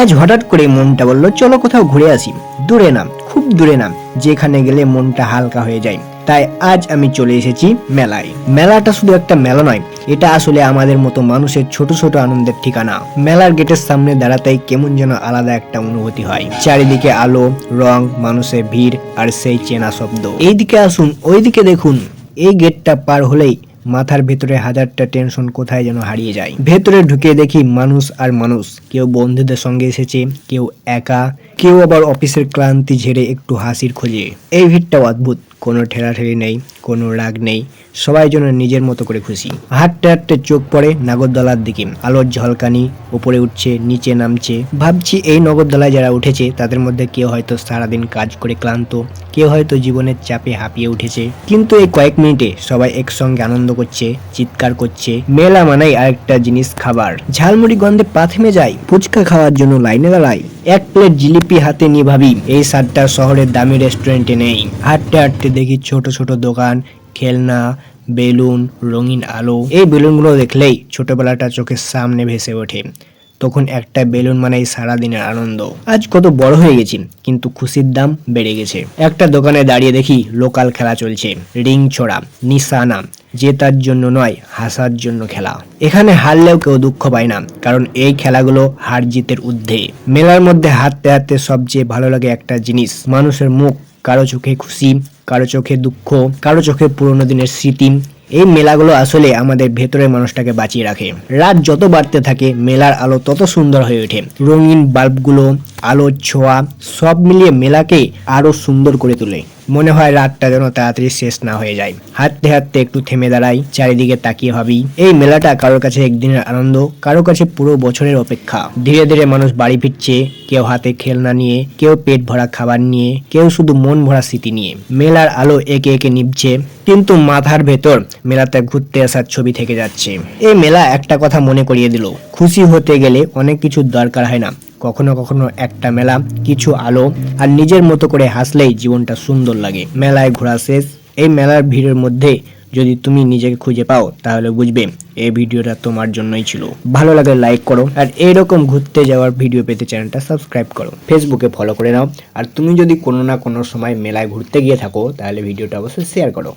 আজ হঠাৎ করে মনটা বলল চলো কোথাও ঘুরে আসি, দূরে না, খুব দূরে না, যেখানে গেলে মনটা হালকা হয়ে যায়। তাই আজ আমি চলে এসেছি মেলায়। মেলাটা শুধু একটা মেলা নয়, এটা আসলে আমাদের মতো মানুষের ছোট ছোট আনন্দের ঠিকানা। মেলার গেটের সামনে দাঁড়াতেই কেমন যেন আলাদা একটা অনুভূতি হয়। চারিদিকে আলো, রং, মানুষের ভিড় আর সেই চেনা শব্দ। এইদিকে আসুন, ওইদিকে দেখুন। এই গেটটা পার হলেই মাথার ভেতরে হাজারটা টেনশন কোথায় যেন হারিয়ে যায়। ভেতরে ঢুকে দেখি মানুষ আর মানুষ, কেউ বন্ধুদের সঙ্গে এসেছে, কেউ একা, কেউ আবার অফিসের ক্লান্তি ঝেড়ে একটু হাসির খোঁজে। এই ভিড়টাও অদ্ভুত, কোনো ঠেলাঠেলি নেই, কোনো রাগ নেই, সবাই যেন নিজের মতো করে খুশি। হাঁটতে হাঁটতে চোখ পড়ে নাগরদোলার দিকে। আলোর ঝলকানি উপরে উঠছে, নিচে নামছে। ভাবছি এই নাগরদোলায় যারা উঠেছে তাদের মধ্যে কেউ হয়তো সারাদিন কাজ করে ক্লান্ত, কেউ হয়তো জীবনের চাপে হাঁপিয়ে উঠেছে, কিন্তু এই কয়েক মিনিটে সবাই একসঙ্গে আনন্দ করছে, চিৎকার করছে। মেলা মানেই আরেকটা জিনিস, খাবার। ঝালমুড়ি গন্ধে পা থেমে যায়, ফুচকা খাওয়ার জন্য লাইনে দাঁড়ায়, এক প্লেট জিলিপি হাতে নিয়ে ভাবি এই স্বাদটা শহরের দামি রেস্টুরেন্টে নেই। হাঁটতে হাঁটতে দেখি ছোট ছোট দোকান, খেলনা, বেলুন, রঙিন আলো। এই বেলুনগুলো দেখলেই ছোটবেলাটা চোখের সামনে ভেসে ওঠে। তখন একটা বেলুন মানেই সারাদিনের আনন্দ। আজ কত বড় হয়ে গেছি, কিন্তু খুশির দাম বেড়ে গেছে। একটা দোকানে দাঁড়িয়ে দেখি লোকাল খেলা চলছে, রিং ছোড়া, নিশানা। জেতার জন্য নয়, হাসার জন্য খেলা। এখানে হারলেও কেউ দুঃখ পায় না, কারণ এই খেলাগুলো হার জিতের ঊর্ধ্বে। মেলার মধ্যে হাঁটতে হাঁটতে সবচেয়ে ভালো লাগে একটা জিনিস, মানুষের মুখ। কারো চোখে খুশি, কারো চোখে দুঃখ, কারো চোখে পুরোনো দিনের স্মৃতি। এই মেলাগুলো আসলে আমাদের ভেতরের মানুষটাকে বাঁচিয়ে রাখে। রাত যত বাড়তে থাকে মেলার আলো তত সুন্দর হয়ে ওঠে। রঙিন বাল্বগুলো, আলোর ছোঁয়া, সব মিলিয়ে মেলাকে আরো সুন্দর করে তোলে। মনে হয় রাতটা যেন তাড়াতাড়ি শেষ না হয়ে যায়। হাঁটতে হাঁটতে একটু থেমে দাঁড়াই, চারিদিকে তাকিয়ে ভাবি এই মেলাটা কারোর কাছে একদিনের আনন্দ, কারো কাছে পুরো বছরের অপেক্ষা। ধীরে ধীরে মানুষ বাড়ি ফিরছে, কেউ হাতে খেলনা নিয়ে, কেউ পেট ভরা খাবার নিয়ে, কেউ শুধু মন ভরা স্মৃতি নিয়ে। মেলার আলো একে একে নিভছে, কিন্তু মাথার ভেতর মেলাতে ঘুরতে আসার ছবি থেকে যাচ্ছে। এই মেলা একটা কথা মনে করিয়ে দিল, খুশি হতে গেলে অনেক কিছুর দরকার হয় না। কখনো কখনো একটা মেলা, কিছু আলো আর নিজের মতো করে হাসলেই জীবনটা সুন্দর লাগে। মেলায় ঘোরা শেষ। এই মেলার ভিড়ের মধ্যে যদি তুমি নিজেকে খুঁজে পাও তাহলে বুঝবে এই ভিডিওটা তোমার জন্যই ছিল। ভালো লাগলে লাইক করো, আর এইরকম ঘুরতে যাওয়ার ভিডিও পেতে চ্যানেলটা সাবস্ক্রাইব করো, ফেসবুকে ফলো করে নাও। আর তুমি যদি কোনো না কোনো সময় মেলায় ঘুরতে গিয়ে থাকো তাহলে ভিডিওটা অবশ্যই শেয়ার করো।